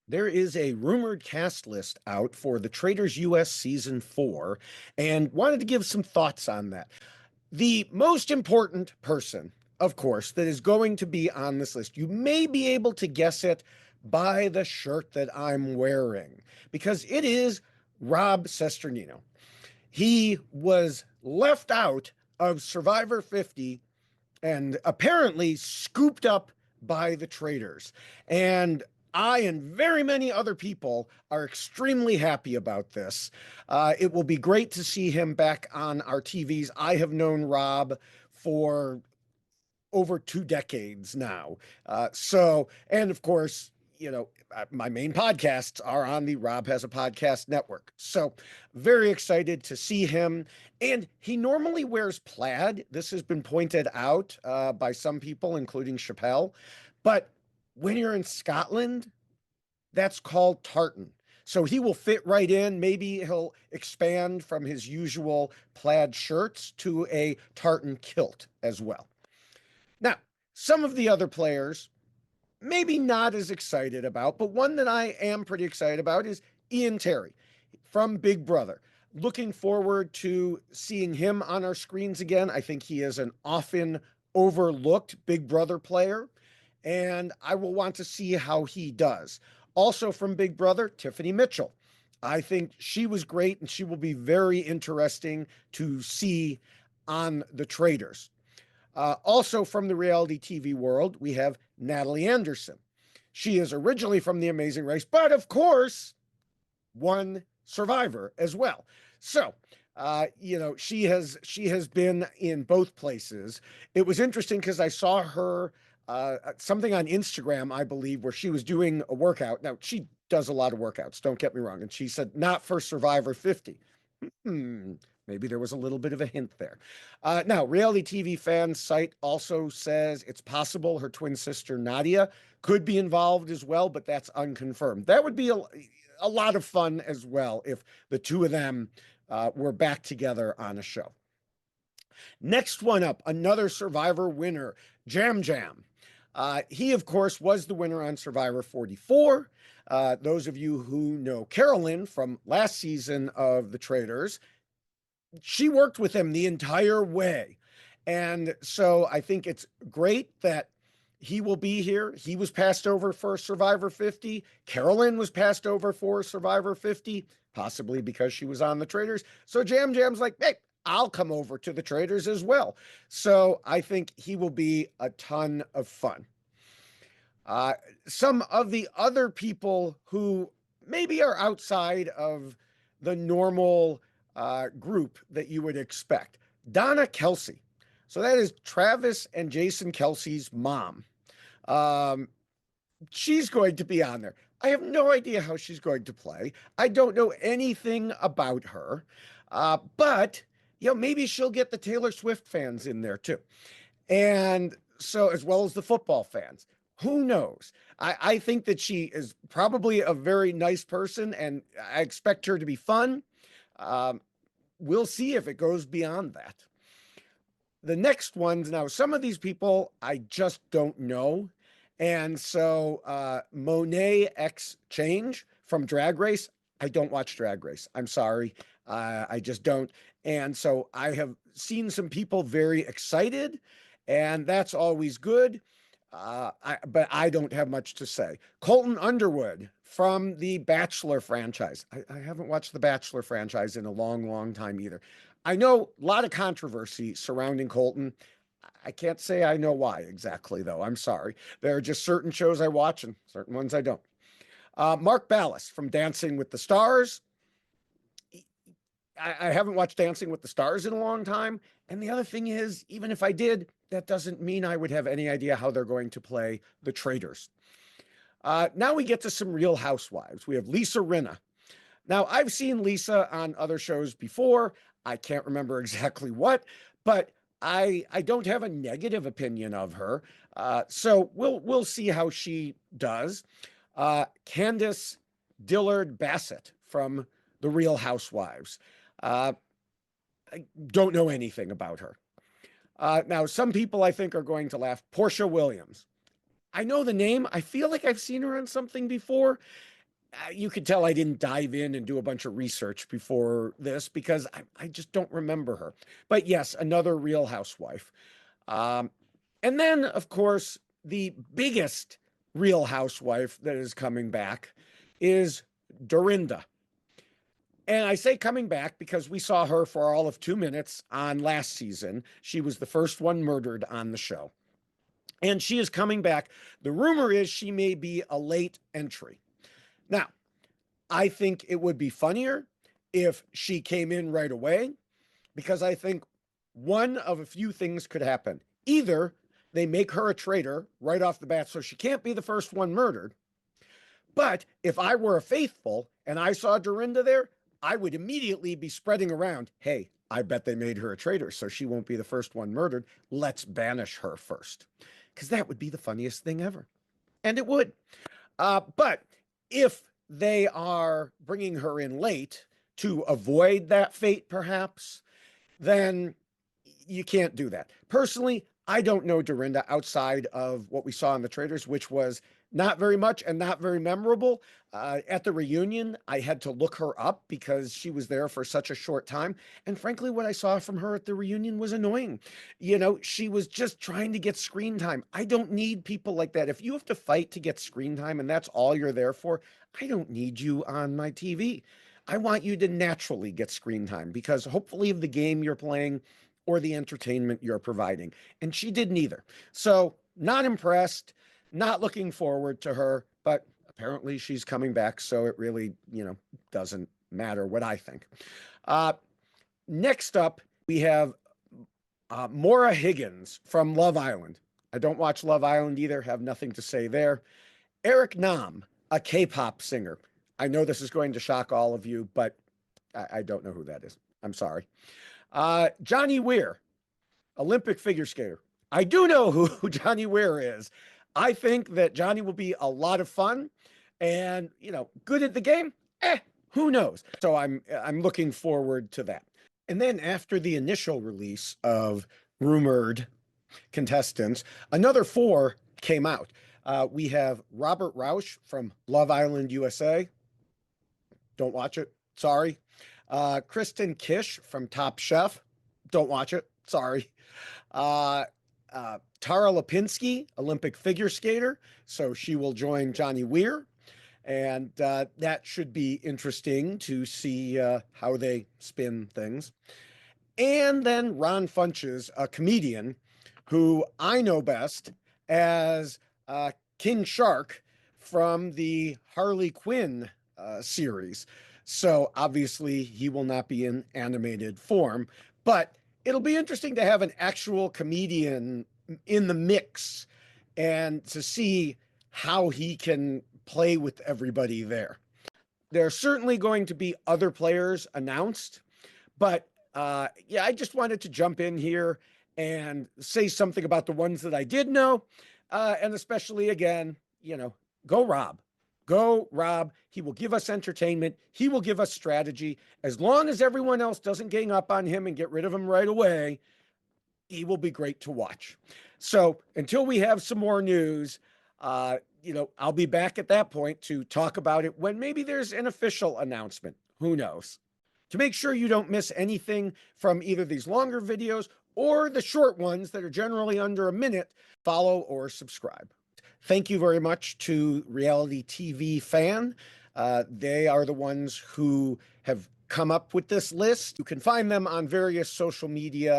There is a rumored cast list out for the Traitors US season 4, and wanted to give some thoughts on that. The most important person, of course, that is going to be on this list, you may be able to guess it by the shirt that I'm wearing, because it is Rob Sesternino. He was left out of Survivor 50 and apparently scooped up by the Traitors. And I and very many other people are extremely happy about this. It will be great to see him back on our TVs. I have known Rob for over 2 decades now. And of course, my main podcasts are on the Rob Has a Podcast network. So very excited to see him. And he normally wears plaid. This has been pointed out by some people, including Chappelle. But when you're in Scotland, that's called tartan. So he will fit right in. Maybe he'll expand from his usual plaid shirts to a tartan kilt as well. Now, some of the other players, maybe not as excited about, but one that I am pretty excited about is Ian Terry from Big Brother. Looking forward to seeing him on our screens again. I think he is an often overlooked Big Brother player, and I will want to see how he does. Also from Big Brother, Tiffany Mitchell. I think she was great, and she will be very interesting to see on the Traitors. Also from the reality TV world, we have Natalie Anderson. She is originally from The Amazing Race, but of course, won Survivor as well. So, she has been in both places. It was interesting because I saw her something on Instagram, I believe, where she was doing a workout. Now, she does a lot of workouts, don't get me wrong. And she said, not for Survivor 50. Maybe there was a little bit of a hint there. Now, reality TV fan site also says it's possible her twin sister Nadia could be involved as well, but that's unconfirmed. That would be a lot of fun as well if the two of them were back together on a show. Next one up, another Survivor winner, Jam Jam. He, of course, was the winner on Survivor 44. Those of you who know Carolyn from last season of The Traitors, she worked with him the entire way. And so I think it's great that he will be here. He was passed over for Survivor 50. Carolyn was passed over for Survivor 50, possibly because she was on the Traitors. So Jam Jam's like, hey, I'll come over to the Traitors as well. So I think he will be a ton of fun. Some of the other people who maybe are outside of the normal group that you would expect. Donna Kelsey. So that is Travis and Jason Kelsey's mom. She's going to be on there. I have no idea how she's going to play. I don't know anything about her. But maybe she'll get the Taylor Swift fans in there too. And so, as well as the football fans. Who knows? I think that she is probably a very nice person, and I expect her to be fun. We'll see if it goes beyond that. The next ones, now, some of these people I just don't know. And so Monet X Change from Drag Race, I don't watch Drag Race. I'm sorry. I just don't. And so I have seen some people very excited, and that's always good. But I don't have much to say. Colton Underwood from the Bachelor franchise. I haven't watched the Bachelor franchise in a long, long time either. I know a lot of controversy surrounding Colton. I can't say I know why exactly, though. I'm sorry. There are just certain shows I watch and certain ones I don't. Mark Ballas from Dancing with the Stars. I haven't watched Dancing with the Stars in a long time. And the other thing is, even if I did, that doesn't mean I would have any idea how they're going to play the Traitors. Now we get to some Real Housewives. We have Lisa Rinna. Now, I've seen Lisa on other shows before. I can't remember exactly what, but I don't have a negative opinion of her. So we'll see how she does. Candace Dillard Bassett from the Real Housewives. I don't know anything about her. Now, some people I think are going to laugh. Portia Williams. I know the name. I feel like I've seen her on something before. You could tell I didn't dive in and do a bunch of research before this because I just don't remember her. But yes, another Real Housewife. Um, and then, of course, the biggest Real Housewife that is coming back is Dorinda. And I say coming back because we saw her for all of 2 minutes on last season. She was the first one murdered on the show. And she is coming back. The rumor is she may be a late entry. Now, I think it would be funnier if she came in right away, because I think one of a few things could happen. Either they make her a traitor right off the bat, so she can't be the first one murdered. But if I were a faithful and I saw Dorinda there, I would immediately be spreading around, hey, I bet they made her a traitor, so she won't be the first one murdered. Let's banish her first. Because that would be the funniest thing ever. And it would. But if they are bringing her in late to avoid that fate, perhaps, then you can't do that. Personally, I don't know Dorinda outside of what we saw in the Traitors, which was not very much and not very memorable. At the reunion, I had to look her up because she was there for such a short time. And frankly, what I saw from her at the reunion was annoying. You know, she was just trying to get screen time. I don't need people like that. If you have to fight to get screen time and that's all you're there for, I don't need you on my TV. I want you to naturally get screen time because hopefully of the game you're playing or the entertainment you're providing. And she did neither. So not impressed, not looking forward to her, but apparently she's coming back. So it really, doesn't matter what I think. Next up, we have Maura Higgins from Love Island. I don't watch Love Island either, have nothing to say there. Eric Nam, a K-pop singer. I know this is going to shock all of you, but I don't know who that is. I'm sorry. Johnny Weir, Olympic figure skater. I do know who Johnny Weir is. I think that Johnny will be a lot of fun and, good at the game. Who knows? So I'm looking forward to that. And then after the initial release of rumored contestants, another 4 came out. We have Robert Rausch from Love Island USA. Don't watch it. Sorry. Kristen Kish from Top Chef. Don't watch it. Sorry. Tara Lipinski, Olympic figure skater. So she will join Johnny Weir. And that should be interesting to see how they spin things. And then Ron Funches, a comedian who I know best as King Shark from the Harley Quinn series. So obviously he will not be in animated form, but it'll be interesting to have an actual comedian in the mix and to see how he can play with everybody there. There are certainly going to be other players announced, but I just wanted to jump in here and say something about the ones that I did know, and especially, again, go Rob. Go Rob. He will give us entertainment. He will give us strategy. As long as everyone else doesn't gang up on him and get rid of him right away, he will be great to watch. So until we have some more news, I'll be back at that point to talk about it when maybe there's an official announcement. Who knows? To make sure you don't miss anything from either these longer videos or the short ones that are generally under a minute, follow or subscribe. Thank you very much to Reality TV Fan. They are the ones who have come up with this list. You can find them on various social media